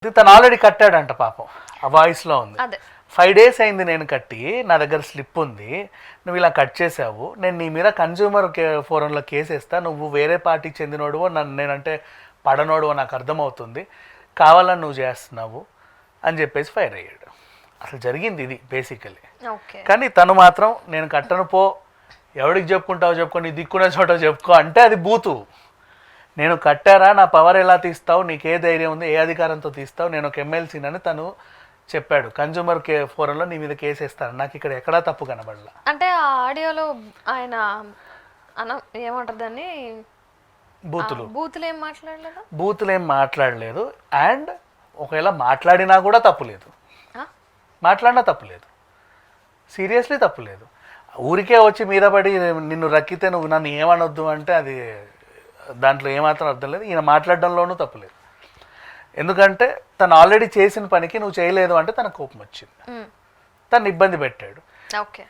తను ఆల్రెడీ కట్టాడంట పాపం, ఆ వాయిస్లో ఉంది. అదే 5 days అయింది నేను కట్టి, నా దగ్గర స్లిప్ ఉంది, నువ్వు ఇలా కట్ చేసావు, నేను నీ మీద కన్జ్యూమర్ ఫోరంలో కేసు వేస్తా, నువ్వు వేరే పార్టీకి చెందినోడువో నన్ను నేనంటే పడనోడువో నాకు అర్థమవుతుంది, కావాలని నువ్వు చేస్తున్నావు అని చెప్పేసి ఫైర్ అయ్యాడు. అసలు జరిగింది ఇది బేసికలీ. ఓకే. కానీ తను మాత్రం నేను కట్టను పో, ఎవడికి చెప్పుకుంటావు చెప్పుకో, నీ దిక్కునే చోట చెప్పుకో అంటే అది బూతు. నేను కట్టారా, నా పవర్ ఎలా తీస్తావు, నీకే ధైర్యం ఉంది, ఏ అధికారంతో తీస్తావు, నేను ఒక ఎమ్మెల్సీనని తను చెప్పాడు. కన్జ్యూమర్ ఫోరంలో నీ మీద కేసు వేస్తాను. నాకు ఇక్కడ ఎక్కడా తప్పు కనబడలా. అంటే ఆ ఆడియోలో ఆయన ఏమంటారు దాన్ని, బూతులు ఏం మాట్లాడలేదు, బూతులు ఏం మాట్లాడలేదు. అండ్ ఒకవేళ మాట్లాడినా కూడా తప్పులేదు, మాట్లాడినా తప్పులేదు, సీరియస్లీ తప్పులేదు. ఊరికే వచ్చి మీద పడి నిన్ను రక్కితే నువ్వు నన్ను ఏమనొద్దు అంటే అది దాంట్లో ఏమాత్రం అర్థం లేదు. ఈయన మాట్లాడడంలోనూ తప్పులేదు. ఎందుకంటే తను ఆల్రెడీ చేసిన పనికి నువ్వు చేయలేదు అంటే తన కోపం వచ్చింది, తను ఇబ్బంది పెట్టాడు. ఓకే.